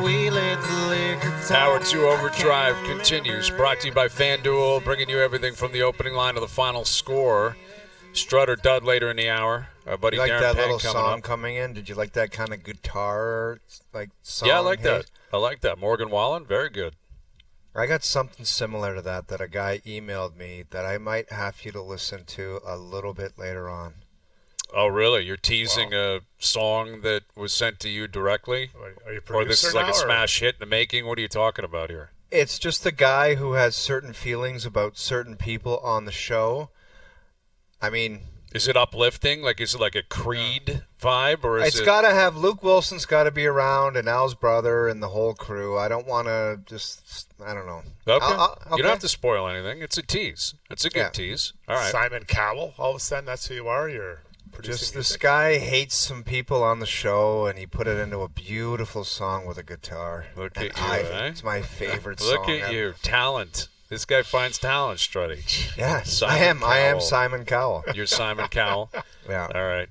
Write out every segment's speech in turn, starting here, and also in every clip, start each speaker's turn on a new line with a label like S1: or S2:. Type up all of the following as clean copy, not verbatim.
S1: we let the liquor talk.
S2: Hour 2 Overdrive continues, brought to you by FanDuel, bringing you everything from the opening line to the final score. Strut or dud later in the hour. Our buddy
S3: You like
S2: Darren
S3: that
S2: Pang
S3: little
S2: coming
S3: song
S2: up.
S3: coming in? Did you like that kind of guitar song?
S2: Yeah, I like that. I like that. Morgan Wallen, very good.
S3: I got something similar to that a guy emailed me that I might have you to listen to a little bit later on.
S2: Oh, really? You're teasing a song that was sent to you directly?
S4: Are you
S2: Or this is like
S4: now,
S2: a smash hit in the making? What are you talking about here?
S3: It's just a guy who has certain feelings about certain people on the show. I mean,
S2: is it uplifting? Like, is it like a Creed vibe, or is
S3: it's got to have Luke Wilson's got to be around, and Al's brother, and the whole crew. I don't want to I don't know.
S2: Okay.
S3: Okay.
S2: You don't have to spoil anything. It's a tease. It's a good tease. All right.
S4: Simon Cowell, all of a sudden, that's who you are? You're producing
S3: Just
S4: music?
S3: this guy hates some people on the show, and he put it into a beautiful song with a guitar.
S2: Look
S3: And
S2: at you, eh?
S3: It's my favorite
S2: Look
S3: song.
S2: at you. Talent. This guy finds talent, Struddy.
S3: Yes,
S2: Simon
S3: I am. I am
S2: Cowell.
S3: Simon Cowell.
S2: You're Simon Cowell.
S3: Yeah.
S2: All right.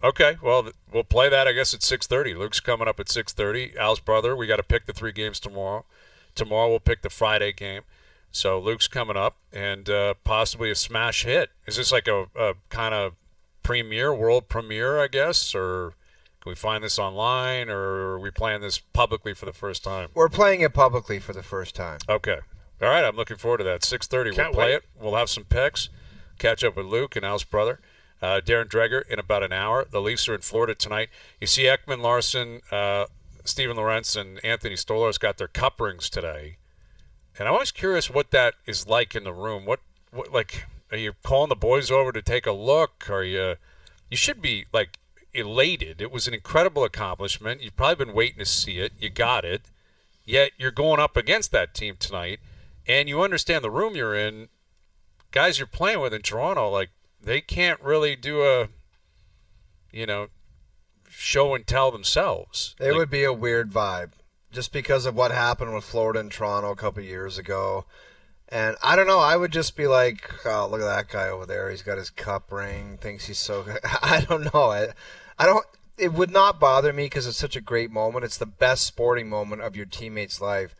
S2: Okay. Well, we'll play that, I guess, at 6:30. Luke's coming up at 6:30. Al's brother. We got to pick the 3 games tomorrow. Tomorrow we'll pick the Friday game. So Luke's coming up, and possibly a smash hit. Is this like a kind of premiere, world premiere, I guess, or can we find this online, or are we playing this publicly for the first time?
S3: We're playing it publicly for the first time.
S2: Okay. All right, I'm looking forward to that. 6:30, we'll play it. We'll have some picks, catch up with Luke and Al's brother, Darren Dreger, in about an hour. The Leafs are in Florida tonight. You see Ekman Larson, Steven Lorentz, and Anthony Stolarz got their cup rings today. And I'm always curious what that is like in the room. What like, are you calling the boys over to take a look? Are you should be, like, elated. It was an incredible accomplishment. You've probably been waiting to see it. You got it. Yet you're going up against that team tonight. And you understand the room you're in. Guys you're playing with in Toronto, like, they can't really do a, show and tell themselves.
S3: It would be a weird vibe just because of what happened with Florida and Toronto a couple years ago. And I don't know. I would just be like, oh, look at that guy over there. He's got his cup ring, thinks he's so good. I don't know. I don't. It would not bother me because it's such a great moment. It's the best sporting moment of your teammate's life.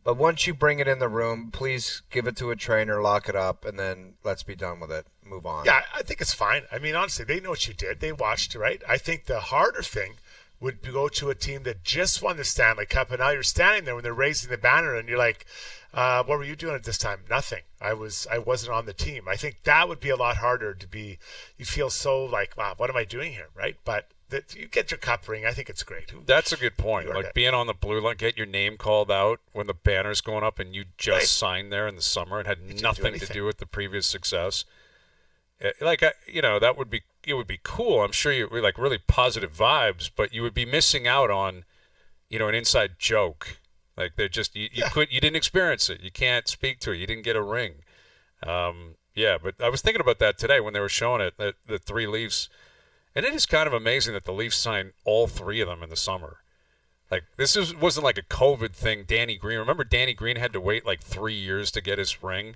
S3: But once you bring it in the room, please give it to a trainer, lock it up, and then let's be done with it. Move on.
S4: Yeah, I think it's fine. I mean, honestly, they know what you did. They watched, right? I think the harder thing would go to a team that just won the Stanley Cup, and now you're standing there when they're raising the banner, and you're like, what were you doing at this time? Nothing. I wasn't on the team. I think that would be a lot harder to be. You feel so like, wow, what am I doing here, right? But that you get your cup ring. I think it's great.
S2: That's a good point. Like, being on the blue line, get your name called out when the banner's going up, and you just signed there in the summer and had nothing to do with the previous success. Like, that would be, it would be cool. I'm sure you like really positive vibes, but you would be missing out on, an inside joke. Like, they're just you didn't experience it. You can't speak to it. You didn't get a ring. But I was thinking about that today when they were showing it, that the 3 Leafs. And it is kind of amazing that the Leafs signed all 3 of them in the summer. Like, wasn't like a COVID thing. Danny Green. Remember Danny Green had to wait like 3 years to get his ring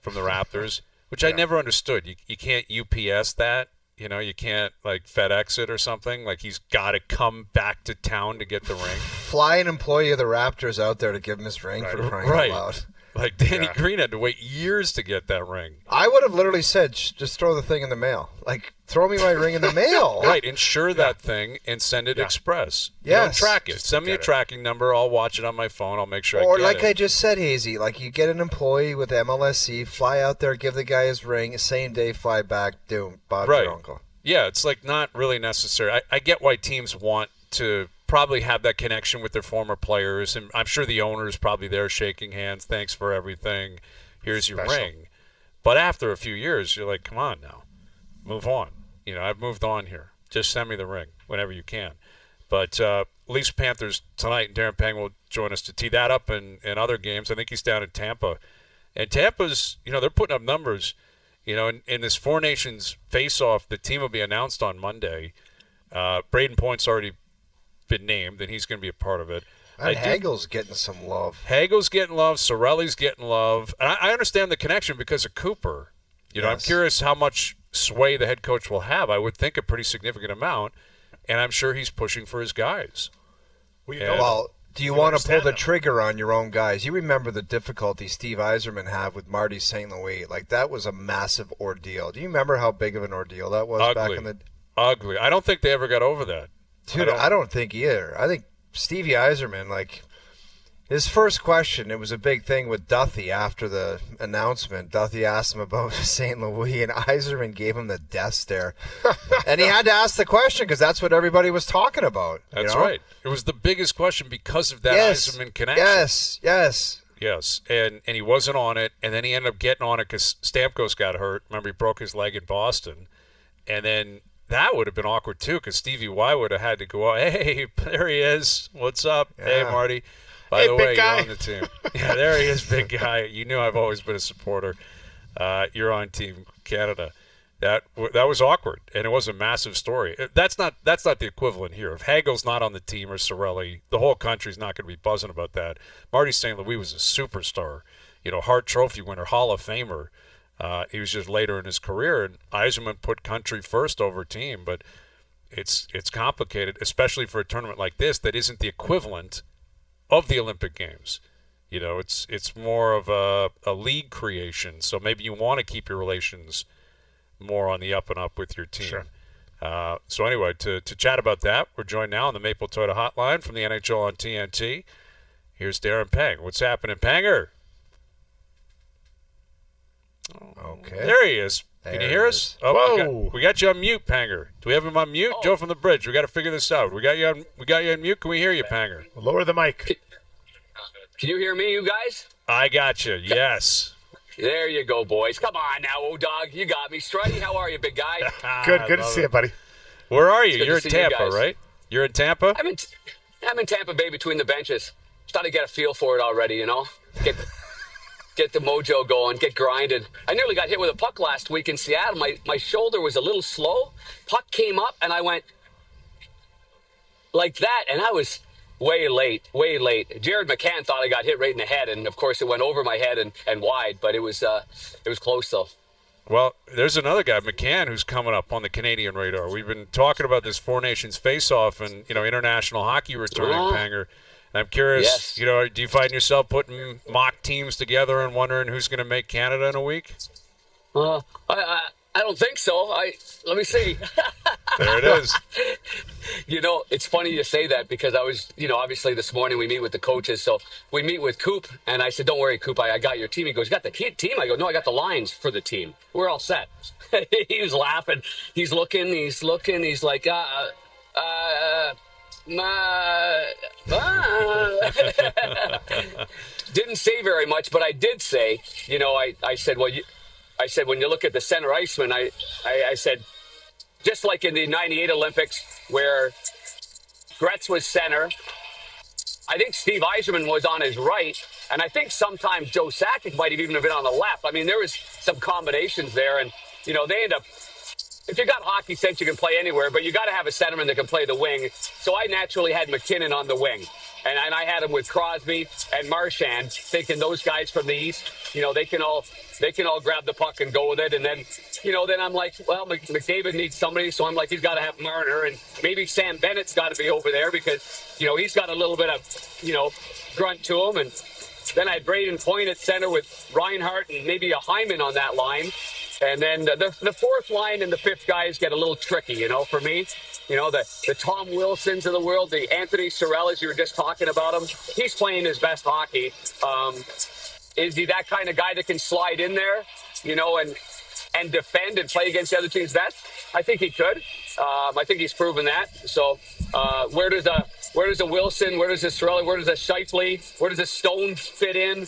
S2: from the Raptors, which I never understood. You can't UPS that. You can't, like, FedEx it or something. Like, he's got to come back to town to get the ring.
S3: Fly an employee of the Raptors out there to give him his ring for crying out loud.
S2: Like, Danny Green had to wait years to get that ring.
S3: I would have literally said, just throw the thing in the mail. Like, throw me my ring in the mail.
S2: Right, insure that thing and send it express.
S3: Yes.
S2: Track it. Send me a tracking number. I'll watch it on my phone. I'll make sure I get it.
S3: Or like I just said, Hazy, like, you get an employee with MLSC, fly out there, give the guy his ring, same day, fly back, boom, Bob's your uncle.
S2: Yeah, it's like not really necessary. I get why teams want to probably have that connection with their former players, and I'm sure the owner is probably there shaking hands. Thanks for everything. Here's your ring. But after a few years, you're like, come on now, move on. I've moved on here. Just send me the ring whenever you can. But Leafs Panthers tonight, and Darren Pang will join us to tee that up and other games. I think he's down in Tampa. And Tampa's, they're putting up numbers. In this Four Nations face-off, the team will be announced on Monday. Braden Point's already been named, and he's going to be a part of it.
S3: Hagel's getting some love.
S2: Hagel's getting love. Sorelli's getting love. And I understand the connection because of Cooper. I'm curious how much sway the head coach will have. I would think a pretty significant amount, and I'm sure he's pushing for his guys.
S3: Well, Do you want to pull the
S4: them.
S3: trigger on your own guys? You remember the difficulty Steve Yzerman had with Marty St. Louis. Like, that was a massive ordeal. Do you remember how big of an ordeal that was back in the...
S2: Ugly. I don't think they ever got over that.
S3: Dude, I don't think either. I think Stevie Yzerman, like, his first question, it was a big thing with Duthie after the announcement. Duthie asked him about St. Louis, and Yzerman gave him the death stare. And he had to ask the question because that's what everybody was talking about.
S2: That's right. It was the biggest question because of that Yzerman connection.
S3: Yes.
S2: And he wasn't on it, and then he ended up getting on it because Stamkos got hurt. Remember, he broke his leg in Boston. And then that would have been awkward, too, because Stevie Y would have had to go, hey, there he is. What's up? Yeah. Hey, Marty. By the way, you're on the team. Yeah, there he is, big guy. You knew I've always been a supporter. You're on Team Canada. That was awkward, and it was a massive story. That's not the equivalent here. If Hagel's not on the team or Cirelli, the whole country's not going to be buzzing about that. Marty St. Louis was a superstar, Hart Trophy winner, Hall of Famer. He was just later in his career, and Yzerman put country first over team, but it's complicated, especially for a tournament like this that isn't the equivalent of the Olympic Games. It's more of a league creation, so maybe you want to keep your relations more on the up and up with your team.
S4: Sure.
S2: So anyway, to chat about that, we're joined now on the Maple Toyota Hotline from the NHL on TNT. Here's Darren Pang. What's happening, Panger?
S3: Okay.
S2: There he is. Can you hear us?
S4: Oh,
S2: we got you on mute, Panger. Do we have him on mute? Oh. Joe from the Bridge. We got to figure this out. We got you on mute. Can we hear you, Panger?
S4: Lower the mic.
S5: Can you hear me, you guys?
S2: I got you. Yes.
S5: There you go, boys. Come on now, O-Dog. You got me. Struddy, how are you, big guy?
S4: Good to see you, buddy.
S2: Where are you? You're in Tampa, right? You're in Tampa?
S5: I'm in Tampa Bay between the benches. Starting to get a feel for it already, Get the mojo going, get grinded. I nearly got hit with a puck last week in Seattle. My shoulder was a little slow. Puck came up, and I went like that, and I was way late. Jared McCann thought I got hit right in the head, and, of course, it went over my head and wide, but it was close, though.
S2: Well, there's another guy, McCann, who's coming up on the Canadian radar. We've been talking about this Four Nations face-off and, international hockey returning, Panger. I'm curious,
S5: yes.
S2: Do you find yourself putting mock teams together and wondering who's going to make Canada in a week?
S5: I don't think so. Let me see.
S2: There it is.
S5: It's funny you say that because I was, obviously this morning we meet with the coaches. So we meet with Coop, and I said, don't worry, Coop, I got your team. He goes, you got the team? I go, no, I got the lines for the team. We're all set. He was laughing. He's looking. He's like, didn't say very much, but I did say, I said, when you look at the center iceman, I said, just like in the 98 Olympics where Gretz was center, I think Steve Yzerman was on his right, and I think sometimes Joe Sakic might have even been on the left. I mean, there was some combinations there, and, they end up, if you got hockey sense, you can play anywhere, but you got to have a centerman that can play the wing. So I naturally had McKinnon on the wing. And I had him with Crosby and Marchand, thinking those guys from the East, they can all grab the puck and go with it. And then, then I'm like, well, McDavid needs somebody. So I'm like, he's got to have Marner. And maybe Sam Bennett's got to be over there because, he's got a little bit of, grunt to him. And then I had Braden Point at center with Reinhart and maybe a Hyman on that line. And then the fourth line and the fifth guys get a little tricky, for me. The Tom Wilsons of the world, the Anthony Cirellis, you were just talking about him. He's playing his best hockey. Is he that kind of guy that can slide in there, and defend and play against the other team's best? I think he could. I think he's proven that. So where does a Wilson, where does a Cirelli, where does a Scheifele, where does a Stone fit in?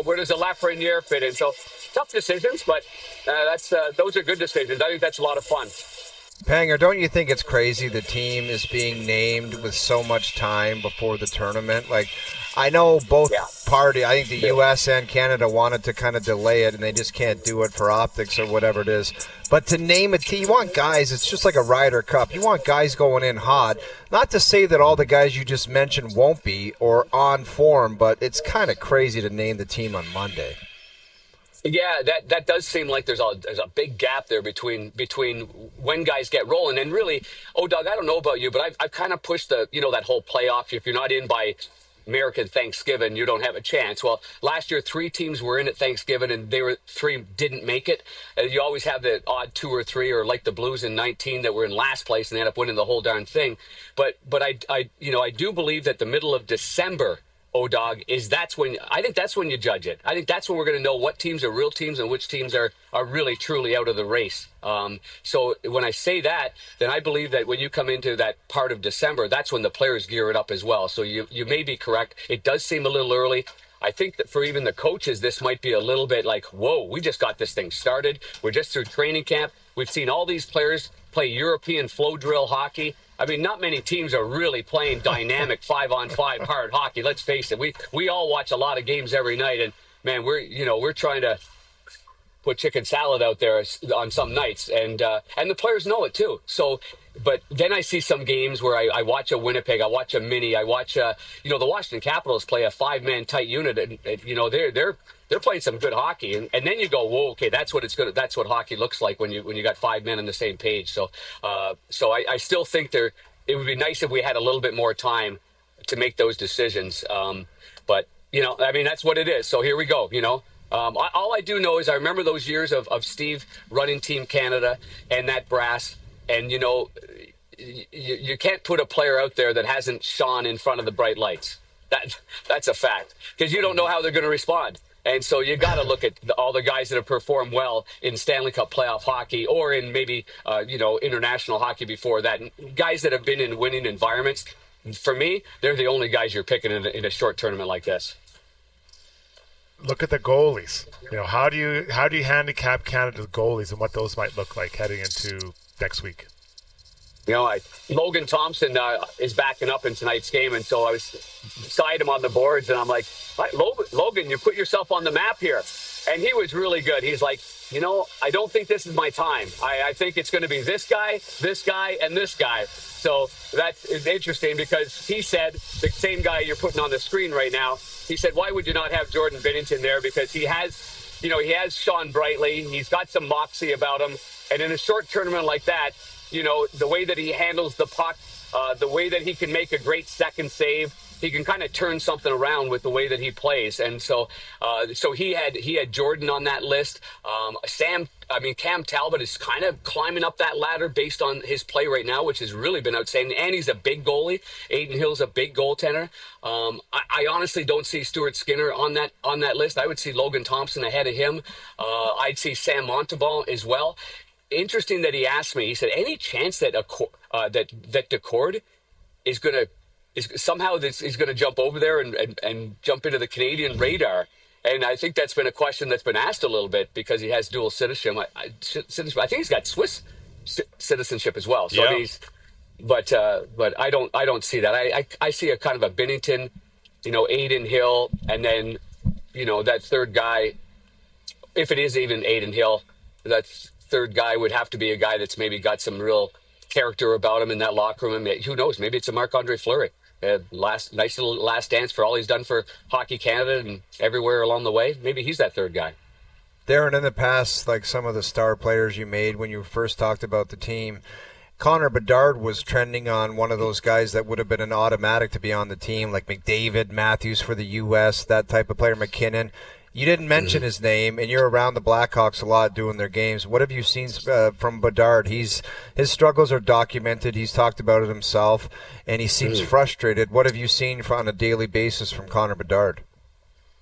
S5: Where does a Lafreniere fit in? So tough decisions, but those are good decisions. I think that's a lot of fun.
S3: Panger, don't you think it's crazy the team is being named with so much time before the tournament? Like, I know both parties, I think the U.S. and Canada wanted to kind of delay it, and they just can't do it for optics or whatever it is. But to name a team, you want guys, it's just like a Ryder Cup. You want guys going in hot. Not to say that all the guys you just mentioned won't be or on form, but it's kind of crazy to name the team on Monday.
S5: Yeah, that does seem like there's a big gap there between when guys get rolling. And really, Doug, I don't know about you, but I've kind of pushed that whole playoff. If you're not in by American Thanksgiving, you don't have a chance. Well, last year 3 teams were in at Thanksgiving, and 3 didn't make it. You always have the odd 2 or 3, or like the Blues in 19 that were in last place and they end up winning the whole darn thing. But I do believe that the middle of December, O-Dog, that's when you judge it. I think that's when we're going to know what teams are real teams and which teams are really truly out of the race. So when I say that, then I believe that when you come into that part of December, that's when the players gear it up as well. So you may be correct. It does seem a little early. I think that for even the coaches, this might be a little bit like, whoa, we just got this thing started. We're just through training camp. We've seen all these players play European flow drill hockey. I mean, not many teams are really playing dynamic 5-on-5 hard hockey. Let's face it. We all watch a lot of games every night, and man, we're trying to put chicken salad out there on some nights, and the players know it too. So, but then I see some games where I watch a Winnipeg, I watch a Mini, I watch the Washington Capitals play a 5-man tight unit, and they're playing some good hockey, and then you go, whoa, okay, that's what hockey looks like when you got 5 men on the same page. So I still think it would be nice if we had a little bit more time to make those decisions. But I mean, that's what it is. So here we go. All I do know is I remember those years of Steve running Team Canada and that brass, and you can't put a player out there that hasn't shone in front of the bright lights. That's a fact, because you don't know how they're going to respond. And so you got to look at all the guys that have performed well in Stanley Cup playoff hockey, or in maybe international hockey before that. Guys that have been in winning environments. For me, they're the only guys you're picking in a short tournament like this.
S4: Look at the goalies. How do you handicap Canada's goalies and what those might look like heading into next week?
S5: Logan Thompson is backing up in tonight's game, and so I was beside him on the boards, and I'm like, Logan, you put yourself on the map here. And he was really good. He's like, I don't think this is my time. I think it's going to be this guy, and this guy. So that's interesting, because he said, the same guy you're putting on the screen right now, he said, why would you not have Jordan Binnington there? Because he has shone brightly. He's got some moxie about him. And in a short tournament like that, the way that he handles the puck, the way that he can make a great second save, he can kind of turn something around with the way that he plays. And so he had Jordan on that list. Cam Talbot is kind of climbing up that ladder based on his play right now, which has really been outstanding. And he's a big goalie. Aiden Hill's a big goaltender. I honestly don't see Stuart Skinner on that list. I would see Logan Thompson ahead of him. I'd see Sam Montalban as well. Interesting that he asked me. He said, "Any chance that that Decord is going to jump over there and jump into the Canadian radar?" And I think that's been a question that's been asked a little bit, because he has dual citizenship. I think he's got Swiss citizenship as well. So
S2: yeah.
S5: But I don't see that. I see a kind of a Binnington, Aiden Hill, and then that third guy. If it is even Aiden Hill, that's third guy would have to be a guy that's maybe got some real character about him in that locker room. And who knows? Maybe it's a Marc-Andre Fleury. Nice little last dance for all he's done for Hockey Canada and everywhere along the way. Maybe he's that third guy.
S3: Darren, in the past, like some of the star players you made when you first talked about the team, Connor Bedard was trending on one of those guys that would have been an automatic to be on the team, like McDavid, Matthews for the U.S., that type of player, McKinnon. You didn't mention his name, and you're around the Blackhawks a lot doing their games. What have you seen from Bedard? His struggles are documented. He's talked about it himself, and he seems frustrated. What have you seen on a daily basis from Connor Bedard?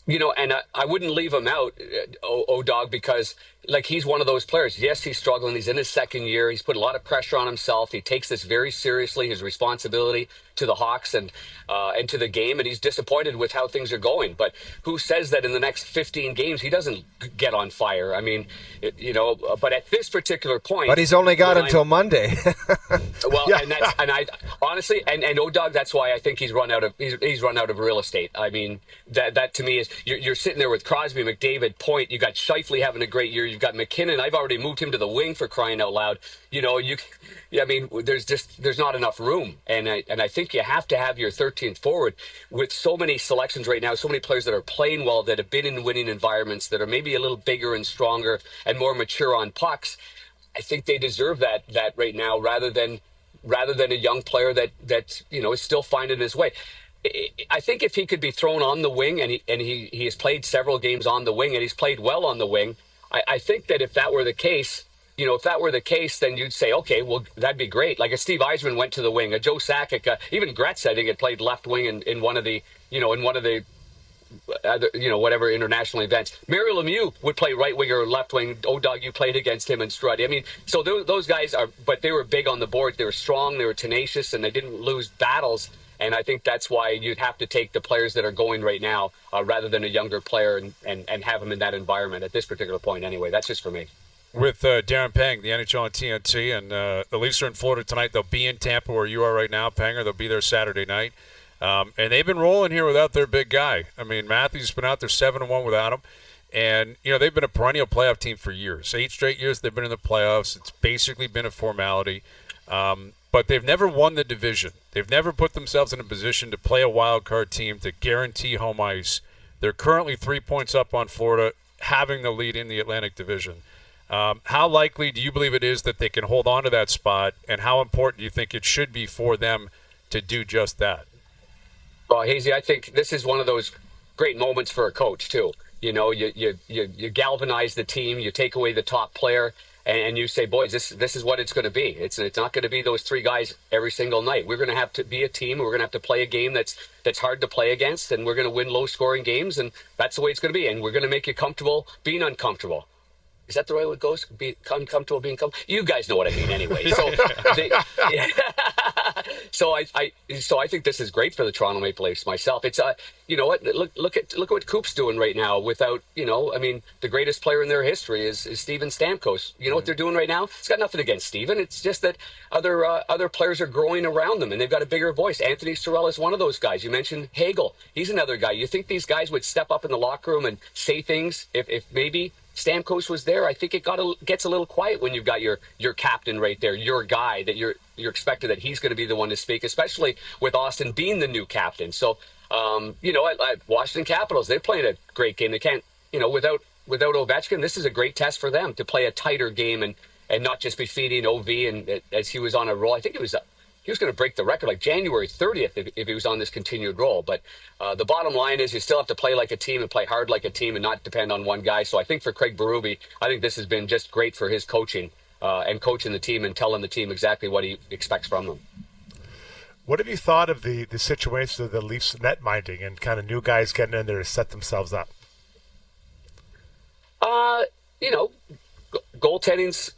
S5: And I wouldn't leave him out, O-Dog, because he's one of those players. Yes, he's struggling. He's in his second year. He's put a lot of pressure on himself. He takes this very seriously, his responsibility to the Hawks and to the game, and he's disappointed with how things are going. But who says that in the next 15 games he doesn't get on fire? I mean, but at this particular point... But
S3: he's only got until Monday.
S5: Well, yeah. and I honestly, and O-Dog, that's why I think he's run out of real estate. I mean, that to me is, you're sitting there with Crosby, McDavid, Point. You got Scheifele having a great year. You've got McKinnon. I've already moved him to the wing, for crying out loud. There's not enough room, and I think you have to have your 13th forward with so many selections right now, so many players that are playing well, that have been in winning environments, that are maybe a little bigger and stronger and more mature on pucks. I think they deserve that right now, rather than a young player that is still finding his way. I think if he could be thrown on the wing, and he has played several games on the wing, and he's played well on the wing, I think that if that were the case, then you'd say, okay, well, that'd be great. Like a Steve Yzerman went to the wing, a Joe Sakic, even Gretz, I think, had played left wing in one of the whatever international events. Mario Lemieux would play right wing or left wing. Dog, you played against him and Strud. I mean, so those guys but they were big on the board. They were strong, they were tenacious, and they didn't lose battles. And I think that's why you'd have to take the players that are going right now rather than a younger player and have them in that environment at this particular point anyway. That's just for me.
S2: With Darren Pang, the NHL on TNT, and the Leafs are in Florida tonight. They'll be in Tampa where you are right now, Panger. They'll be there Saturday night. And they've been rolling here without their big guy. I mean, Matthews been out there 7-1 without him. And, they've been a perennial playoff team for years. 8 straight years they've been in the playoffs. It's basically been a formality. But they've never won the division. They've never put themselves in a position to play a wild card team to guarantee home ice. They're currently 3 points up on Florida, having the lead in the Atlantic Division. How likely do you believe it is that they can hold on to that spot, and how important do you think it should be for them to do just that?
S5: Well, Hazy, I think this is one of those great moments for a coach, too. You galvanize the team, you take away the top player, and you say, boys, this is what it's going to be. It's not going to be those 3 guys every single night. We're going to have to be a team. We're going to have to play a game that's hard to play against, and we're going to win low-scoring games, and that's the way it's going to be. And we're going to make you comfortable being uncomfortable. Is that the way it goes? Be uncomfortable, being comfortable. You guys know what I mean, anyway. So, so I think this is great for the Toronto Maple Leafs. Myself, it's you know what? Look at what Coop's doing right now. Without the greatest player in their history is Steven Stamkos. You know what they're doing right now? It's got nothing against Steven. It's just that other players are growing around them, and they've got a bigger voice. Anthony Sorel is one of those guys. You mentioned Hagel. He's another guy. You think these guys would step up in the locker room and say things if maybe Stamkos was there? I think it gets a little quiet when you've got your captain right there, your guy that you're expected that he's going to be the one to speak, especially with Austin being the new captain. So, Washington Capitals, they're playing a great game. They can't, without Ovechkin, this is a great test for them to play a tighter game and not just be feeding OV. And as he was on a roll, I think he was going to break the record like January 30th if he was on this continued roll. But the bottom line is you still have to play like a team and play hard like a team and not depend on one guy. So I think for Craig Berube, I think this has been just great for his coaching and coaching the team and telling the team exactly what he expects from them.
S4: What have you thought of the situation of the Leafs net minding and kind of new guys getting in there to set themselves up?
S5: Goaltending's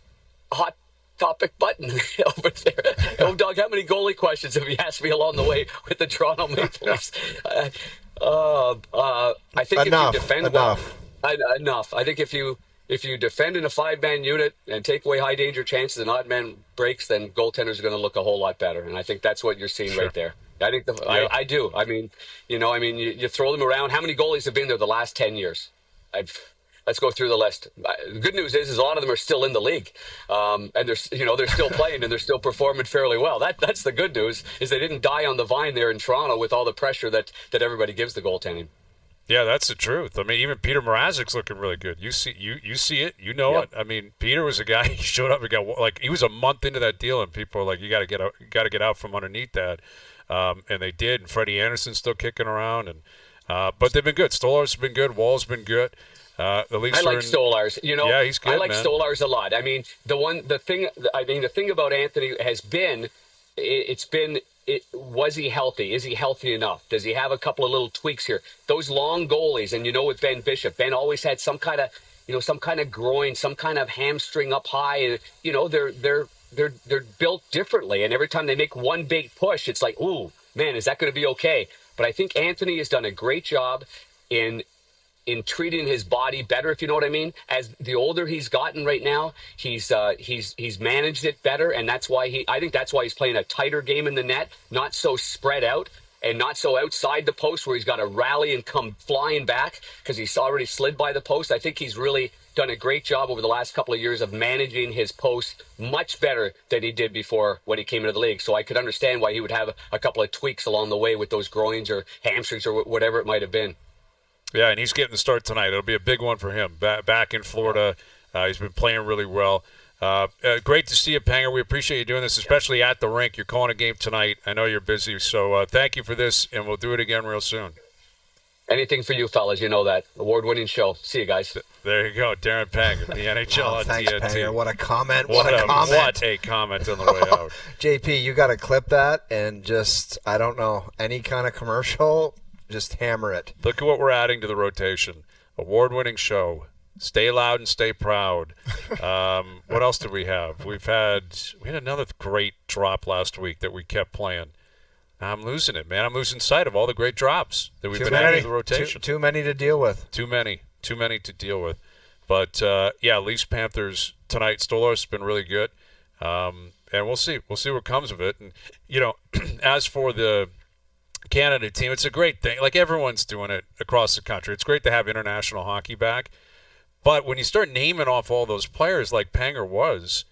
S5: hot topic button over there. Oh, Doug, how many goalie questions have you asked me along the way with the Toronto Maple Leafs? I think
S3: enough,
S5: if you defend
S3: enough.
S5: well, enough. I think if you defend in a 5-man unit and take away high danger chances and odd man breaks, then goaltenders are going to look a whole lot better. And I think that's what you're seeing right there. I think I do. I mean, you throw them around. How many goalies have been there the last 10 years? Let's go through the list. The good news is a lot of them are still in the league, and they're still playing and they're still performing fairly well. That's the good news, is they didn't die on the vine there in Toronto with all the pressure that everybody gives the goaltending.
S2: Yeah, that's the truth. I mean, even Peter Mrazek's looking really good. You see it, it. I mean, Peter was a guy. He showed up and he was a month into that deal, and people are like, you got to get out from underneath that, and they did. And Freddie Anderson's still kicking around, and but they've been good. Stolar's been good. Wall's been good. The Leafs
S5: I like Stolarz.
S2: Yeah, he's good.
S5: I like
S2: man.
S5: Stolarz a lot. I mean, the thing about Anthony has been, was he healthy? Is he healthy enough? Does he have a couple of little tweaks here? Those long goalies, and with Ben Bishop, Ben always had some kind of groin, some kind of hamstring up high. They're built differently, and every time they make one big push, it's like, ooh, man, is that going to be okay? But I think Anthony has done a great job in treating his body better, if you know what I mean. As the older he's gotten right now, he's managed it better, and that's why I think that's why he's playing a tighter game in the net, not so spread out and not so outside the post where he's got to rally and come flying back because he's already slid by the post. I think he's really done a great job over the last couple of years of managing his post much better than he did before when he came into the league. So I could understand why he would have a couple of tweaks along the way with those groins or hamstrings or whatever it might have been.
S2: Yeah, and he's getting the start tonight. It'll be a big one for him. Back in Florida, he's been playing really well. Great to see you, Panger. We appreciate you doing this, especially at the rink. You're calling a game tonight. I know you're busy, so thank you for this, and we'll do it again real soon.
S5: Anything for you fellas, you know that. Award-winning show. See you guys.
S2: There you go, Darren Pang, the NHL on
S3: thanks,
S2: TNT.
S3: Panger. What a comment.
S2: What a comment. What a comment on the way out.
S3: JP, you got to clip that and just, I don't know, any kind of commercial, just hammer it.
S2: Look at what we're adding to the rotation. Award-winning show. Stay loud and stay proud. What else did we have? We had another great drop last week that we kept playing. I'm losing it, man. I'm losing sight of all the great drops that we've been adding to the rotation.
S3: Too many to deal with.
S2: Too many to deal with. But, Leafs Panthers tonight. Stolar's been really good. And we'll see. We'll see what comes of it. And, as for the Canada team, it's a great thing. Like, everyone's doing it across the country. It's great to have international hockey back. But when you start naming off all those players like Panger was,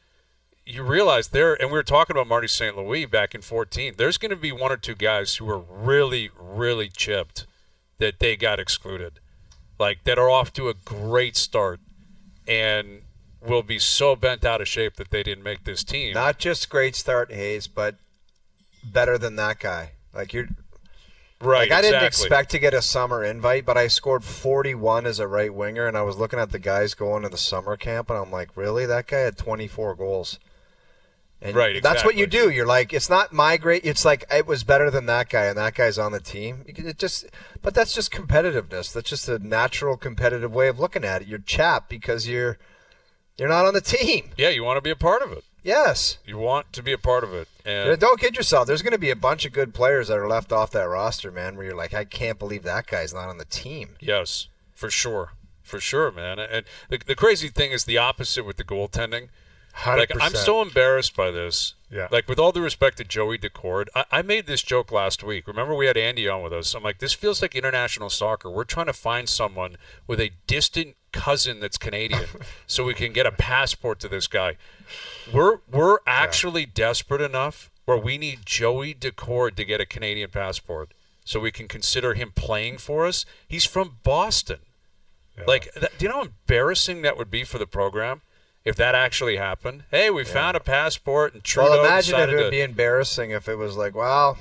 S2: you realize and we were talking about Marty St. Louis back in 2014, there's going to be one or two guys who are really, really chipped that they got excluded. Like, that are off to a great start and will be so bent out of shape that they didn't make this team.
S3: Not just great start, Hayes, but better than that guy. Like, you're...
S2: Right,
S3: I didn't expect to get a summer invite, but I scored 41 as a right winger, and I was looking at the guys going to the summer camp, and I'm like, really? That guy had 24 goals. And
S2: right,
S3: that's what you do. You're like, it's not my great. It's like, it was better than that guy, and that guy's on the team. But that's just competitiveness. That's just a natural competitive way of looking at it. You're chapped because you're not on the team.
S2: Yeah, you want to be a part of it.
S3: Yes.
S2: You want to be a part of it. And
S3: don't kid yourself. There's going to be a bunch of good players that are left off that roster, man, where you're like, I can't believe that guy's not on the team.
S2: Yes, for sure. For sure, man. And the crazy thing is the opposite with the goaltending.
S4: 100%.
S2: Like, I'm so embarrassed by this.
S4: Yeah.
S2: Like, with all due respect to Joey Decord, I made this joke last week. Remember, we had Andy on with us. I'm like, this feels like international soccer. We're trying to find someone with a distant cousin that's Canadian so we can get a passport to this guy. We're actually desperate enough where we need Joey Decord to get a Canadian passport so we can consider him playing for us. He's from Boston.
S4: Yeah.
S2: Like, do you know how embarrassing that would be for the program? If that actually happened, hey, we found a passport, and Trudeau
S3: Well, imagine if
S2: decided
S3: it would be embarrassing if it was like, well,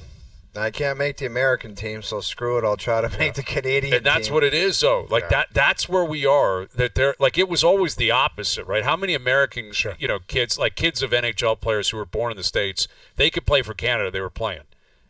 S3: I can't make the American team, so screw it. I'll try to make the Canadian
S2: and that's
S3: team.
S2: what it is, though. Like that's where we are. That they're like, it was always the opposite, right? How many American, kids of NHL players who were born in the States, they could play for Canada, they were playing,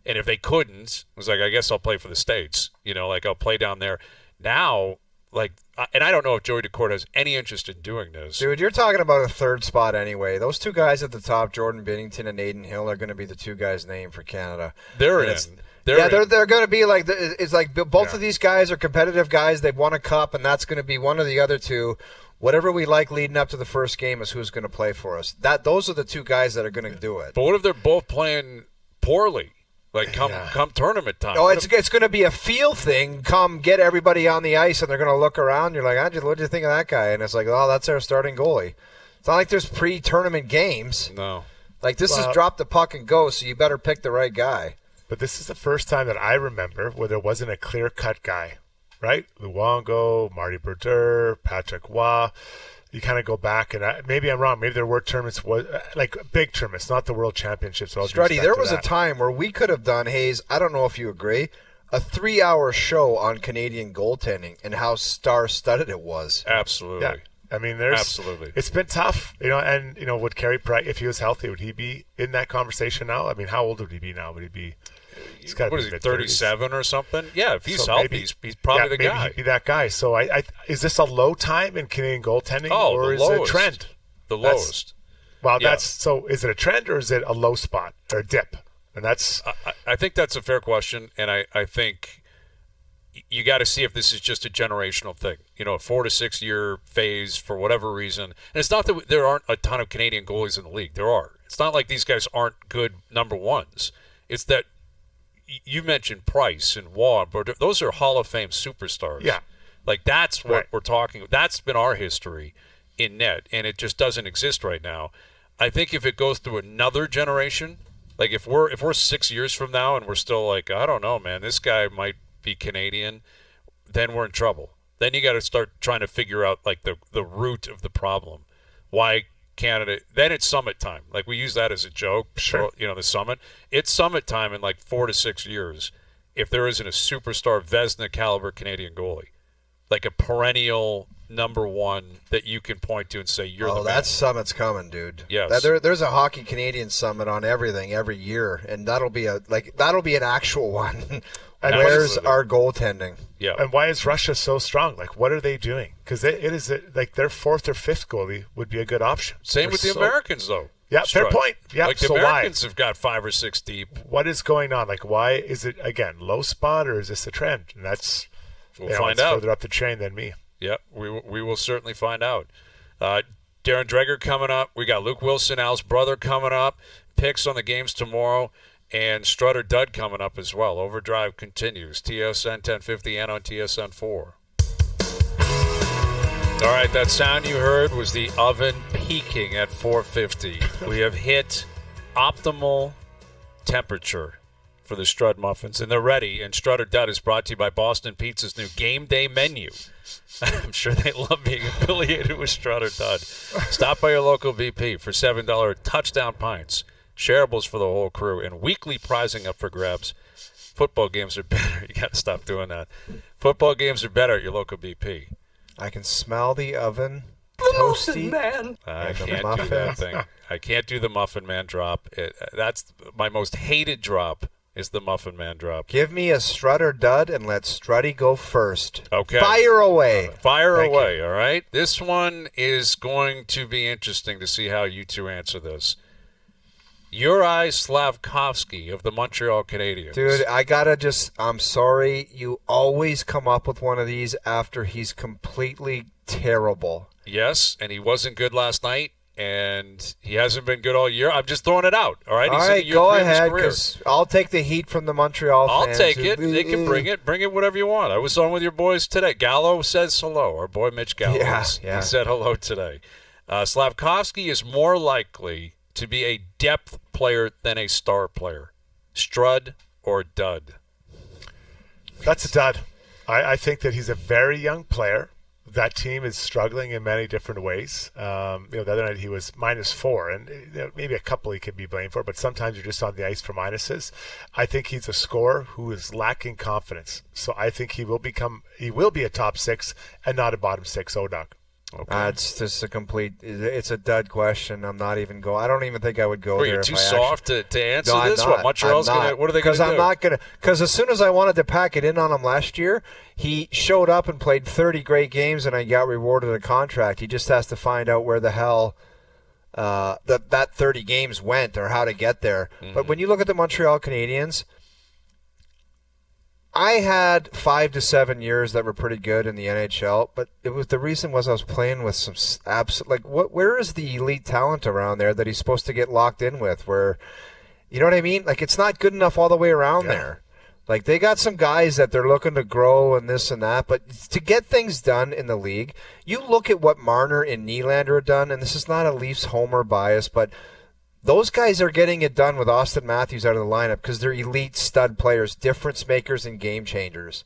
S2: and if they couldn't, it was like, I guess I'll play for the States. Like, I'll play down there. Now, like, and I don't know if Joey Decord has any interest in doing this.
S3: Dude, you're talking about a third spot anyway. Those two guys at the top, Jordan Binnington and Aiden Hill, are going to be the two guys named for Canada.
S2: They're in.
S3: They're going to be like, it's like both of these guys are competitive guys. They've won a cup, and that's going to be one of the other two. Whatever we like leading up to the first game is who's going to play for us. Those are the two guys that are going to do it.
S2: But what if they're both playing poorly? Like, come tournament time.
S3: Oh, it's going to be a feel thing. Come get everybody on the ice, and they're going to look around. You're like, what do you think of that guy? And it's like, oh, that's our starting goalie. It's not like there's pre-tournament games.
S2: No.
S3: Like, this is drop the puck and go, so you better pick the right guy.
S4: But this is the first time that I remember where there wasn't a clear-cut guy, right? Luongo, Marty Brodeur, Patrick Waugh. You kind of go back, and maybe I'm wrong. Maybe there were tournaments, like big tournaments, not the World Championships. So
S3: Struddy, there was a time where we could have done, Hayes, I don't know if you agree, a 3-hour show on Canadian goaltending and how star-studded it was.
S2: Absolutely.
S4: Yeah. I mean,
S2: absolutely.
S4: It's been tough, and would Carey Price, if he was healthy, would he be in that conversation now? I mean, how old would he be now? Would he be? He's got to be
S2: 37 or something? Yeah, if he's healthy, he's probably the guy.
S4: Maybe he'd be that guy. So is this a low time in Canadian goaltending, or is it a trend?
S2: The lowest.
S4: So is it a trend or is it a low spot or a dip? And that's.
S2: I think that's a fair question, and I think you got to see if this is just a generational thing. A 4 to 6 year phase for whatever reason. And it's not that there aren't a ton of Canadian goalies in the league. There are. It's not like these guys aren't good number ones. It's that you mentioned Price and Waugh, but those are Hall of Fame superstars.
S4: Yeah.
S2: Like, that's what we're talking about. That's been our history in net, and it just doesn't exist right now. I think if it goes through another generation, like if we're 6 years from now and we're still like, I don't know, man, this guy might be Canadian, then we're in trouble. Then you got to start trying to figure out, like, the root of the problem. Why Canada. Then it's summit time. Like, we use that as a joke.
S4: Sure.
S2: For, the summit. It's summit time in like 4 to 6 years if there isn't a superstar Vezina caliber Canadian goalie. Like a perennial number one that you can point to and say, you're the man.
S3: That summit's coming, dude.
S2: Yes.
S3: There's a Hockey Canadian summit on everything every year, and that'll be an actual one.
S4: And
S3: where's our goaltending?
S2: Yeah.
S4: And why is Russia so strong? Like, what are they doing? Because it is like their fourth or fifth goalie would be a good option.
S2: Same with the Americans, though.
S4: Yeah, fair
S2: Strud.
S4: point. Yeah,
S2: like the
S4: so
S2: Americans have got 5 or 6 deep.
S4: What is going on? Like, why is it, again, low spot, or is this a trend? And that's
S2: We'll find out.
S4: Further up the chain than me.
S2: Yeah, we will certainly find out. Darren Dreger coming up. We got Luke Wilson, Al's brother, coming up. Picks on the games tomorrow. And Strut or Dud coming up as well. Overdrive continues. TSN 1050 and on TSN 4. All right, that sound you heard was the oven peaking at 450. We have hit optimal temperature for the Strud muffins, and they're ready. And Strut or Dud is brought to you by Boston Pizza's new game day menu. I'm sure they love being affiliated with Strut or Dud. Stop by your local BP for $7 touchdown pints, shareables for the whole crew, and weekly prizing up for grabs. Football games are better. You got to stop doing that. Football games are better at your local BP.
S3: I can smell the oven toasty.
S5: Man.
S2: I
S3: And the
S2: can't do
S3: muffins.
S2: that thing. I can't do the Muffin Man drop. That's my most hated drop. Is the Muffin Man drop.
S3: Give me a Strut or Dud and let Strutty go first.
S2: Okay.
S3: Fire away.
S2: Fire
S3: Thank
S2: away, all right? This one is going to be interesting to see how you two answer this. Juraj Slafkovsky of the Montreal Canadiens.
S3: Dude, I'm sorry, you always come up with one of these after he's completely terrible.
S2: Yes, and he wasn't good last night, and he hasn't been good all year. I'm just throwing it out, all right?
S3: All
S2: He's in
S3: right,
S2: year
S3: go
S2: 3 of his
S3: ahead,
S2: career.
S3: because I'll take the heat from the Montreal
S2: I'll
S3: fans.
S2: take it. They can bring it. Bring it whatever you want. I was on with your boys today. Gallo says hello. Our boy Mitch Gallo.
S3: Yeah.
S2: He said hello today. Slafkovsky is more likely to be a depth player than a star player. Strud or Dud?
S4: That's a dud. I think that he's a very young player. That team is struggling in many different ways. The other night he was -4, and maybe a couple he could be blamed for, but sometimes you're just on the ice for minuses. I think he's a scorer who is lacking confidence. So I think he will be a top 6 and not a bottom 6 ODOG.
S2: Okay.
S3: It's just it's a dud question. I don't even think I would go
S2: Were
S3: there.
S2: you
S3: if
S2: too
S3: I
S2: soft to answer
S3: No, I'm
S2: this?
S3: not.
S2: What Montreal's
S3: I'm
S2: going to?
S3: not.
S2: What are they going to do?
S3: Because as soon as I wanted to pack it in on him last year, he showed up and played 30 great games, and I got rewarded a contract. He just has to find out where the hell that 30 games went or how to get there.
S2: Mm-hmm.
S3: But when you look at the Montreal Canadiens, I had 5 to 7 years that were pretty good in the NHL, but the reason was I was playing with some where is the elite talent around there that he's supposed to get locked in with? Where, you know what I mean? Like, it's not good enough all the way around there. Like, they got some guys that they're looking to grow and this and that, but to get things done in the league, you look at what Marner and Nylander have done, and this is not a Leafs homer bias, but those guys are getting it done with Austin Matthews out of the lineup because they're elite stud players, difference makers, and game changers.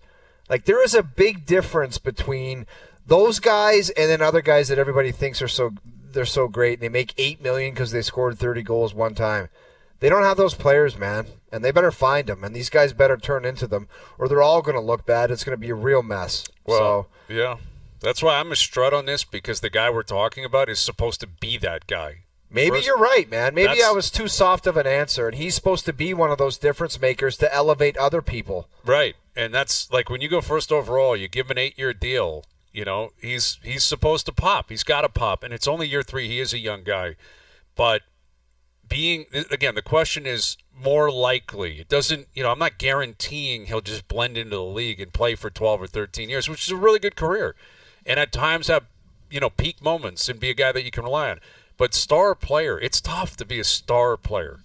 S3: Like, there is a big difference between those guys and then other guys that everybody thinks they're so great and they make $8 million because they scored 30 goals one time. They don't have those players, man, and they better find them, and these guys better turn into them, or they're all going to look bad. It's going to be a real mess.
S2: Well, yeah. That's why I'm a Strut on this, because the guy we're talking about is supposed to be that guy.
S3: Maybe you're right, man. Maybe I was too soft of an answer, and he's supposed to be one of those difference makers to elevate other people.
S2: Right, and that's like when you go first overall, you give him an 8-year deal. You know, he's supposed to pop. He's got to pop, and it's only year 3. He is a young guy. But the question is more likely. It doesn't, I'm not guaranteeing he'll just blend into the league and play for 12 or 13 years, which is a really good career. And at times have, peak moments and be a guy that you can rely on. But star player, it's tough to be a star player.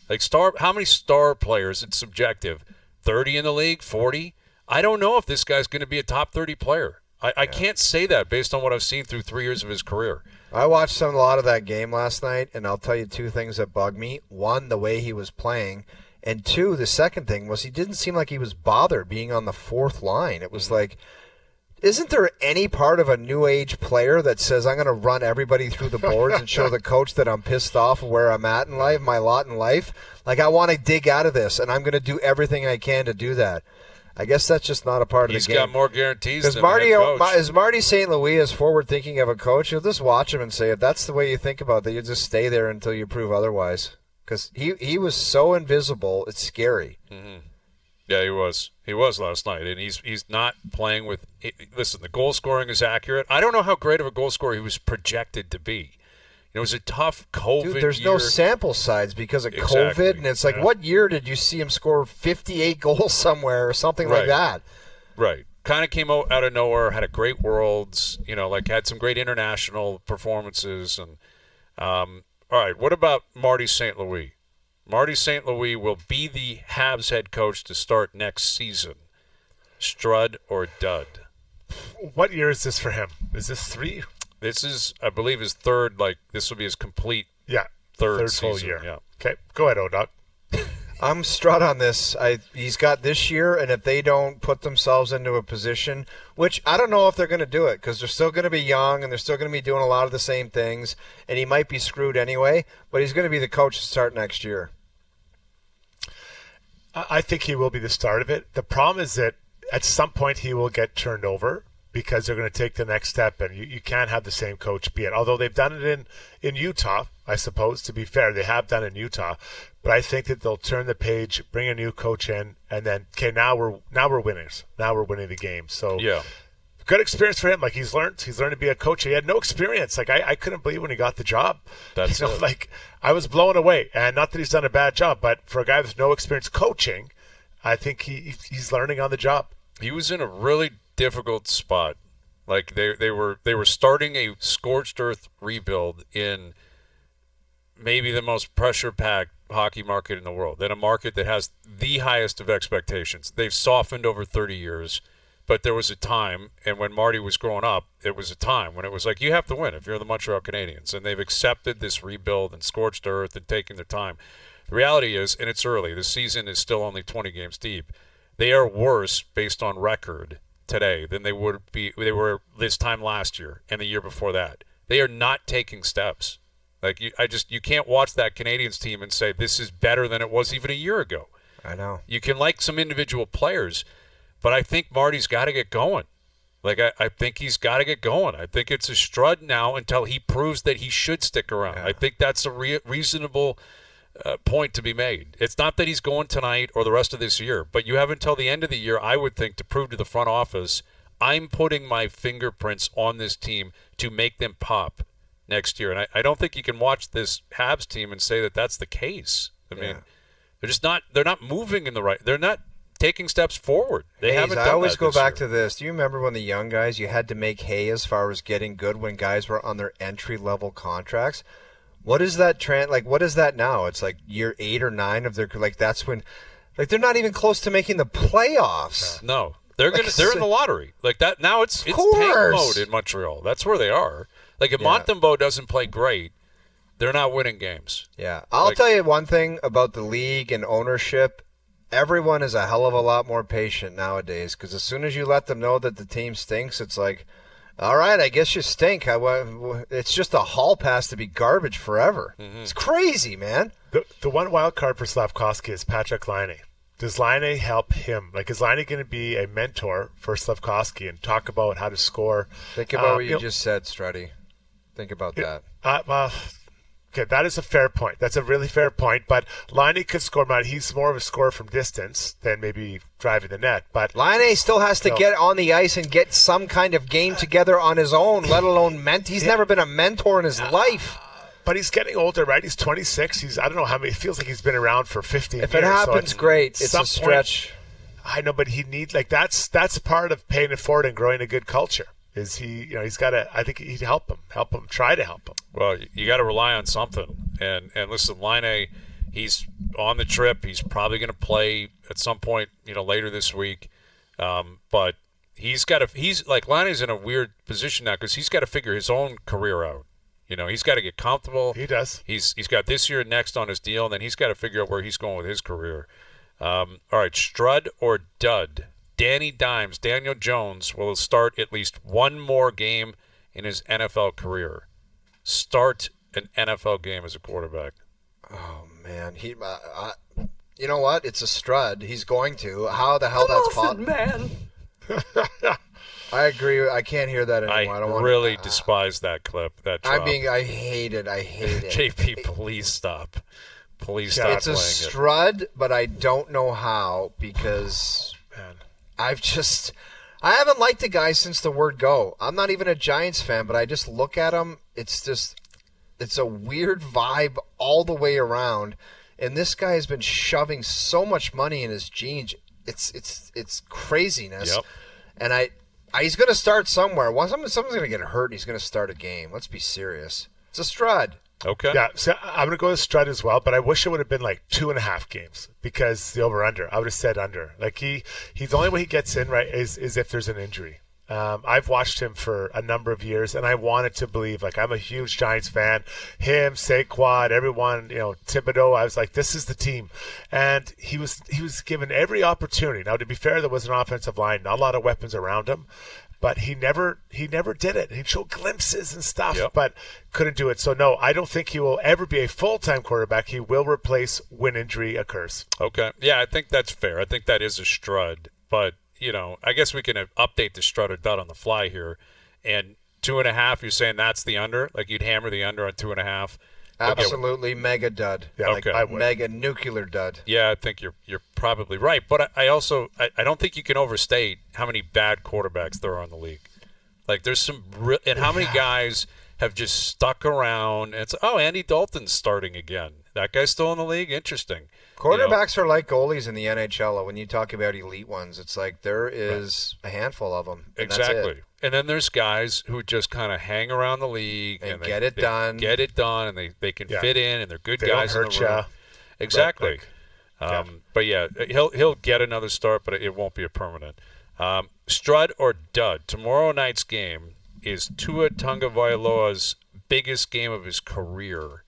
S2: Like how many star players, it's subjective, 30 in the league, 40? I don't know if this guy's going to be a top 30 player. I can't say that based on what I've seen through 3 years of his career.
S3: I watched a lot of that game last night, and I'll tell you 2 things that bugged me. 1, the way he was playing, and 2, the second thing was he didn't seem like he was bothered being on the 4th line. It was like, Isn't there any part of a new age player that says, I'm going to run everybody through the boards and show the coach that I'm pissed off of where I'm at in life, my lot in life? Like, I want to dig out of this, and I'm going to do everything I can to do that. I guess that's just not a part of the game.
S2: He's got more guarantees than
S3: Marty,
S2: the head coach.
S3: is Marty St. Louis as forward-thinking of a coach? You'll just watch him and say, if that's the way you think about it, you just stay there until you prove otherwise. Because he was so invisible, it's scary.
S2: Mm-hmm. Yeah, he was. He was last night, and he's not playing with. Listen, the goal scoring is accurate. I don't know how great of a goal scorer he was projected to be. It was a tough COVID
S3: Dude, there's
S2: year.
S3: no sample size because of COVID, and it's like, what year did you see him score 58 goals somewhere or something like that?
S2: Right. Kind of came out of nowhere, had a great Worlds, had some great international performances. And all right, what about Marty St. Louis? Marty St. Louis will be the Habs head coach to start next season. Strud or dud?
S4: What year is this for him? Is this 3?
S2: This is, I believe, his third. This will be his complete third
S4: full
S2: season.
S4: year.
S2: Yeah.
S4: Okay, go ahead, O-Dog.
S3: I'm Strut on this. He's got this year, and if they don't put themselves into a position, which I don't know if they're going to do it because they're still going to be young and they're still going to be doing a lot of the same things, and he might be screwed anyway, but he's going to be the coach to start next year.
S4: I think he will be the start of it. The problem is that at some point he will get turned over because they're going to take the next step, and you can't have the same coach be it. Although they've done it in Utah, I suppose, to be fair. They have done it in Utah. But I think that they'll turn the page, bring a new coach in, and then, now we're winners. Now we're winning the game. So
S2: yeah.
S4: Good experience for him. He's learned to be a coach. He had no experience. I couldn't believe when he got the job.
S2: That's it.
S4: I was blown away. And not that he's done a bad job, but for a guy with no experience coaching, I think he's learning on the job. He
S2: was in a really difficult spot. They were starting a scorched earth rebuild in maybe the most pressure-packed hockey market in the world, in a market that has the highest of expectations. They've softened over 30 years. But there was a time, and when Marty was growing up, it was a time when it was like, you have to win if you're the Montreal Canadiens. And they've accepted this rebuild and scorched earth and taking their time. The reality is, and it's early, the season is still only 20 games deep, they are worse based on record today than they were this time last year and the year before that. They are not taking steps. You can't watch that Canadiens team and say this is better than it was even a year ago.
S3: I know.
S2: You can like some individual players, but I think Marty's got to get going. I think he's got to get going. I think it's a Strud now until he proves that he should stick around. Yeah. I think that's a reasonable point to be made. It's not that he's going tonight or the rest of this year, but you have until the end of the year, I would think, to prove to the front office, I'm putting my fingerprints on this team to make them pop next year. And I don't think you can watch this Habs team and say that that's the case. I mean, they're not moving in the right, they're not taking steps forward. They haven't done that. I
S3: always go back
S2: year.
S3: to this. Do you remember when the young guys, you had to make hay as far as getting good when guys were on their entry-level contracts? What is that trend? What is that now? It's year 8 or 9 of their, that's when, they're not even close to making the playoffs.
S2: No. They're in the lottery. That now it's tank mode in Montreal. That's where they are. If Montembeault doesn't play great, they're not winning games.
S3: Yeah. I'll tell you one thing about the league and ownership. Everyone is a hell of a lot more patient nowadays because as soon as you let them know that the team stinks, it's like, all right, I guess you stink. It's just a hall pass to be garbage forever. Mm-hmm. It's crazy, man.
S4: The one wild card for Slafkovsky is Patrick Laine. Does Laine help him? Is Laine going to be a mentor for Slafkovsky and talk about how to score?
S3: Think about what you just said, Struddy. Think about that.
S4: Okay, that is a fair point. That's a really fair point. But Laine could score more. He's more of a scorer from distance than maybe driving the net. But
S3: Laine still has to get on the ice and get some kind of game together on his own, let alone He's never been a mentor in his life.
S4: But he's getting older, right? He's 26. I don't know how many. It feels like he's been around for 15 years.
S3: If it happens, great. It's a stretch.
S4: I know, but he needs that's part of paying it forward and growing a good culture. Is he? He's got to. I think he'd help him. Try to help him.
S2: Well, you got to rely on something. And listen, Laine, he's on the trip. He's probably going to play at some point, later this week. But he's got to. Laine's in a weird position now because he's got to figure his own career out. He's got to get comfortable.
S4: He does.
S2: He's got this year and next on his deal, and then he's got to figure out where he's going with his career. All right, Strud or dud? Danny Dimes, Daniel Jones, will start at least one more game in his NFL career. Start an NFL game as a quarterback.
S3: Oh, man. You know what? It's a Strud. He's going to. How the hell that's possible?
S5: Man.
S3: I agree. I can't hear that anymore. I don't
S2: really despise that clip. That drop.
S3: I hate it. I hate it.
S2: JP, please stop. Please stop
S3: It's a
S2: playing
S3: Strud, but I don't know how because I haven't liked the guy since the word go. I'm not even a Giants fan, but I just look at him. It's a weird vibe all the way around. And this guy has been shoving so much money in his jeans. It's craziness.
S2: Yep.
S3: And he's going to start somewhere. Someone's going to get hurt and he's going to start a game. Let's be serious. It's a Strud.
S2: Okay.
S4: Yeah, so I'm going to go with Strud as well, but I wish it would have been like 2.5 games because the over-under. I would have said under. Like he's the only way he gets in, right, is if there's an injury. I've watched him for a number of years, and I wanted to believe. Like, I'm a huge Giants fan. Him, Saquon, everyone, Thibodeau. I was like, this is the team. And he was given every opportunity. Now, to be fair, there was an offensive line, not a lot of weapons around him. But he never did it. He showed glimpses and stuff, but couldn't do it. So, no, I don't think he will ever be a full-time quarterback. He will replace when injury occurs.
S2: Okay. Yeah, I think that's fair. I think that is a Strud. But, I guess we can update the Strud or dud on the fly here. And 2.5, you're saying that's the under? Like you'd hammer the under on 2.5?
S3: Absolutely mega dud.
S4: Yeah,
S2: okay.
S4: I would.
S3: Mega nuclear dud.
S2: Yeah, I think you're probably right. But I also don't think you can overstate how many bad quarterbacks there are in the league. Like there's some and how many guys have just stuck around. And it's Andy Dalton's starting again. That guy's still in the league. Interesting.
S3: Quarterbacks are like goalies in the NHL. When you talk about elite ones, it's like there is a handful of them. And
S2: Exactly.
S3: That's it.
S2: And then there's guys who just kind of hang around the league
S3: And
S2: they
S3: get it done.
S2: Get it done, and they can fit in, and they're good
S4: They
S2: guys
S4: don't
S2: in the
S4: hurt
S2: room.
S4: ya.
S2: Exactly.
S4: Right,
S2: But yeah, he'll get another start, but it won't be a permanent. Strud or dud? Tomorrow night's game is Tua Tagovailoa's biggest game of his career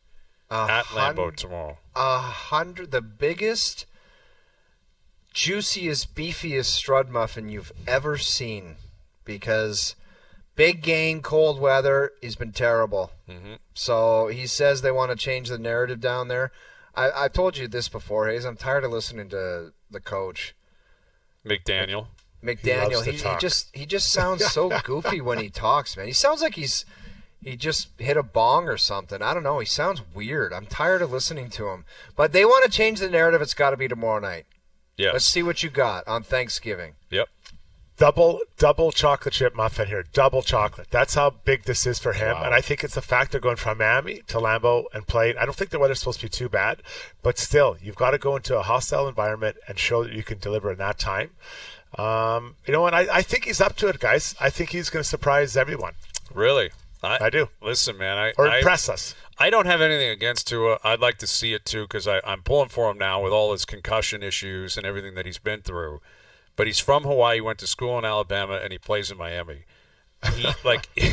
S2: at Lambeau tomorrow.
S3: 100, the biggest, juiciest, beefiest Strud muffin you've ever seen. Because big game, cold weather, he's been terrible. Mm-hmm. So he says they want to change the narrative down there. I've told you this before, Hayes. I'm tired of listening to the coach.
S2: McDaniel.
S3: He just sounds so goofy when he talks, man. He sounds like he just hit a bong or something. I don't know. He sounds weird. I'm tired of listening to him. But they want to change the narrative. It's got to be tomorrow night.
S2: Yes.
S3: Let's see what you got on Thanksgiving.
S2: Yep.
S4: Double chocolate chip muffin here. Double chocolate. That's how big this is for him.
S2: Wow.
S4: And I think it's the fact they're going from Miami to Lambeau and playing. I don't think the weather's supposed to be too bad, but still, you've got to go into a hostile environment and show that you can deliver in that time. And I think he's up to it, guys. I think he's going to surprise everyone.
S2: Really?
S4: I do.
S2: Listen, man.
S4: Or impress us.
S2: I don't have anything against Tua. I'd like to see it, too, because I'm pulling for him now with all his concussion issues and everything that he's been through. But he's from Hawaii, went to school in Alabama, and he plays in Miami.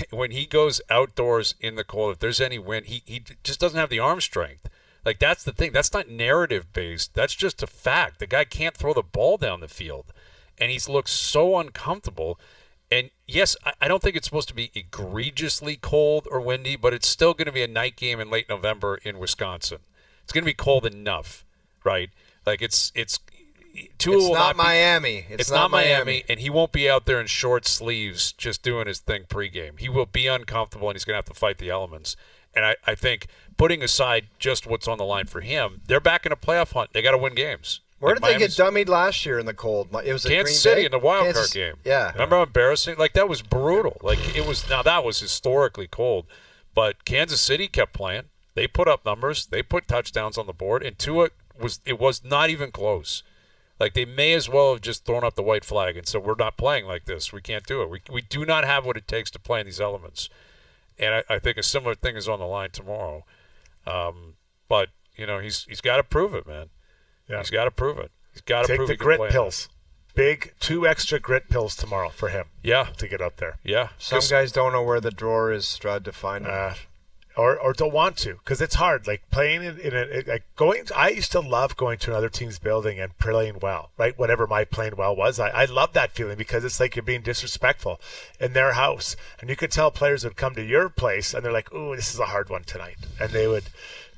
S2: When he goes outdoors in the cold, if there's any wind, he just doesn't have the arm strength. Like, that's the thing. That's not narrative-based. That's just a fact. The guy can't throw the ball down the field. And he looks so uncomfortable. And, yes, I don't think it's supposed to be egregiously cold or windy, but it's still going to be a night game in late November in Wisconsin. It's going to be cold enough, right? Like, it's
S3: not Miami.
S2: It's not Miami, and he won't be out there in short sleeves just doing his thing pregame. He will be uncomfortable, and he's going to have to fight the elements. And I think putting aside just what's on the line for him, they're back in a playoff hunt. They got to win games.
S3: Where did they get dummied last year in the cold? It was
S2: Kansas City in the wild card game.
S3: Yeah.
S2: Remember how embarrassing? Like, that was brutal. Like, it was. Now, that was historically cold. But Kansas City kept playing. They put up numbers. They put touchdowns on the board. And Tua was not even close. Like, they may as well have just thrown up the white flag and said, we're not playing like this. We can't do it. We do not have what it takes to play in these elements. And I think a similar thing is on the line tomorrow. But, he's got to prove it, man. Yeah. He's got to prove it. He's got to prove
S4: the
S2: he can
S4: grit
S2: play
S4: pills. Big 2 extra grit pills tomorrow for him.
S2: Yeah.
S4: To get up there.
S2: Yeah.
S3: Some guys don't know where the drawer is, Strud, to find them.
S4: or don't want to, because it's hard. Like playing I used to love going to another team's building and playing well, right? Whatever my playing well was, I love that feeling, because it's like you're being disrespectful in their house, and you could tell players would come to your place and they're like, "Ooh, this is a hard one tonight," and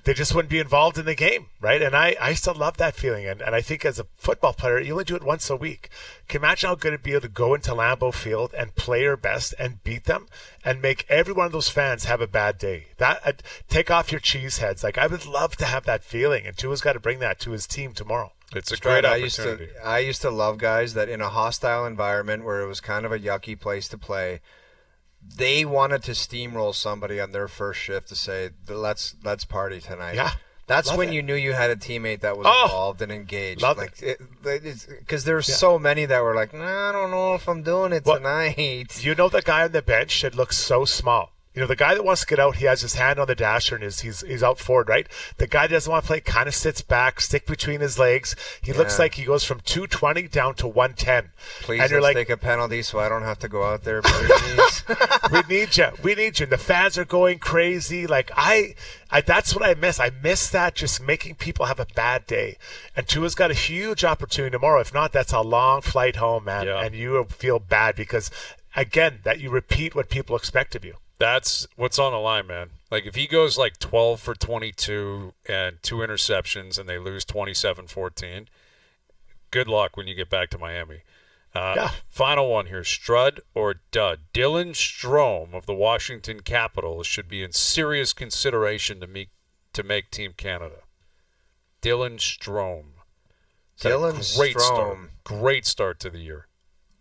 S4: they just wouldn't be involved in the game, right? And I still love that feeling. And I think as a football player, you only do it once a week. Can you imagine how good it'd be able to go into Lambeau Field and play your best and beat them and make every one of those fans have a bad day? Take off your cheese heads. Like, I would love to have that feeling, and Tua's got to bring that to his team tomorrow.
S2: It's a great
S3: opportunity.
S2: opportunity.
S3: I used to love guys that in a hostile environment where it was kind of a yucky place to play, they wanted to steamroll somebody on their first shift to say, let's party tonight.
S4: Yeah.
S3: That's when you knew you had a teammate that was involved and engaged.
S4: Love
S3: Because there were so many that were like, nah, I don't know if I'm doing it tonight.
S4: You know, the guy on the bench should look so small. You know, the guy that wants to get out, he has his hand on the dasher and he's out forward, right? The guy that doesn't want to play kind of sits back, stick between his legs. He looks like he goes from 220 down to 110.
S3: Please,
S4: and
S3: let's take a penalty so I don't have to go out there. Please.
S4: We need you. And the fans are going crazy. Like, I that's what I miss. I miss that, just making people have a bad day. And Tua's got a huge opportunity tomorrow. If not, that's a long flight home, man.
S2: Yeah.
S4: And you will feel bad because, again, that you repeat what people expect of you.
S2: That's what's on the line, man. Like, if he goes like 12 for 22 and 2 interceptions and they lose 27-14, good luck when you get back to Miami. Final one here, Strud or dud? Dylan Strome of the Washington Capitals should be in serious consideration to make Team Canada. Dylan Strome. Great start to the year.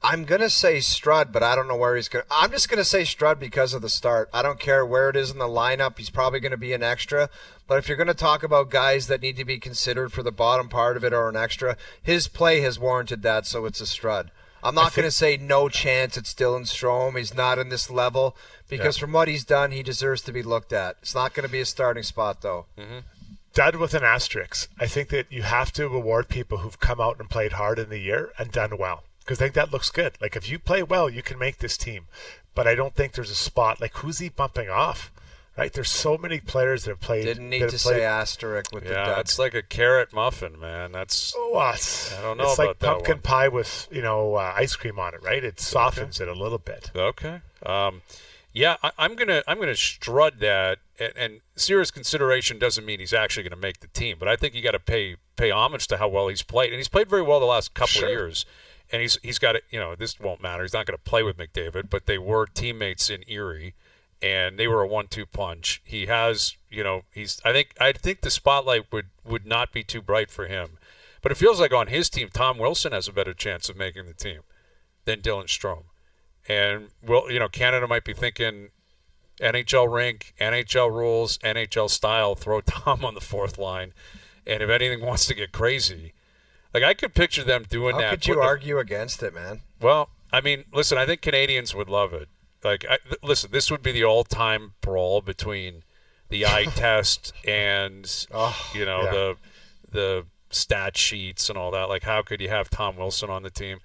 S3: I'm going to say Strud, but I don't know where he's going to. I'm just going to say Strud because of the start. I don't care where it is in the lineup. He's probably going to be an extra. But if you're going to talk about guys that need to be considered for the bottom part of it or an extra, his play has warranted that, so it's a Strud. I'm not going to say no chance it's Dylan Strome. He's not in this level because from what he's done, he deserves to be looked at. It's not going to be a starting spot, though.
S2: Mm-hmm.
S4: Dud with an asterisk. I think that you have to reward people who've come out and played hard in the year and done well. Because I think that looks good. Like, if you play well, you can make this team. But I don't think there's a spot. Like, who's he bumping off? Right? There's so many players that have played.
S3: Didn't need to say asterisk with the dud.
S2: Yeah, it's like a carrot muffin, man. That's
S4: what?
S2: I don't know
S4: it's
S2: about
S4: like
S2: that
S4: pumpkin
S2: one.
S4: pie with, ice cream on it, right? It softens it a little bit.
S2: Okay. I'm gonna strut that, and serious consideration doesn't mean he's actually going to make the team, but I think you got to pay homage to how well he's played, and he's played very well the last couple of years. And he's got it. This won't matter. He's not going to play with McDavid, but they were teammates in Erie, and they were a 1-2 punch. He has, I think the spotlight would not be too bright for him, but it feels like on his team, Tom Wilson has a better chance of making the team than Dylan Strome. And Canada might be thinking NHL rink, NHL rules, NHL style. Throw Tom on the fourth line, and if anything wants to get crazy. Like, I could picture them doing that.
S3: How could you argue against it, man?
S2: Well, I mean, listen, I think Canadians would love it. Like, listen, this would be the all-time brawl between the eye test and, the stat sheets and all that. Like, how could you have Tom Wilson on the team?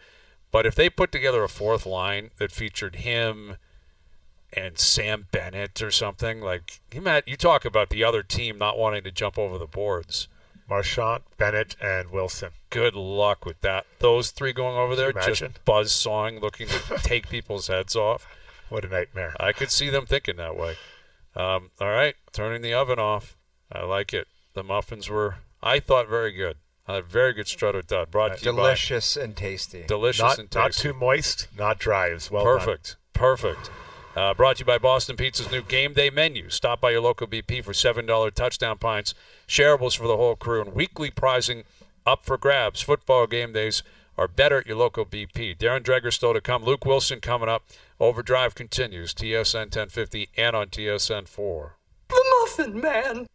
S2: But if they put together a fourth line that featured him and Sam Bennett or something, like, you talk about the other team not wanting to jump over the boards.
S4: Marchand, Bennett, and Wilson.
S2: Good luck with that. Those three going over there, just
S4: imagine?
S2: buzzsawing, looking to take people's heads off.
S4: What a nightmare.
S2: I could see them thinking that way. All right, turning the oven off. I like it. The muffins were, I thought, very good. A very good Strut or dud. Brought to you by
S3: delicious and tasty.
S2: Delicious and tasty.
S4: Not too moist, not dry. It was well
S2: Perfect. Brought to you by Boston Pizza's new Game Day menu. Stop by your local BP for $7 touchdown pints, shareables for the whole crew, and weekly prizing up for grabs. Football game days are better at your local BP. Darren Dreger still to come. Luke Wilson coming up. OverDrive continues. TSN 1050 and on TSN 4.
S5: The Muffin Man.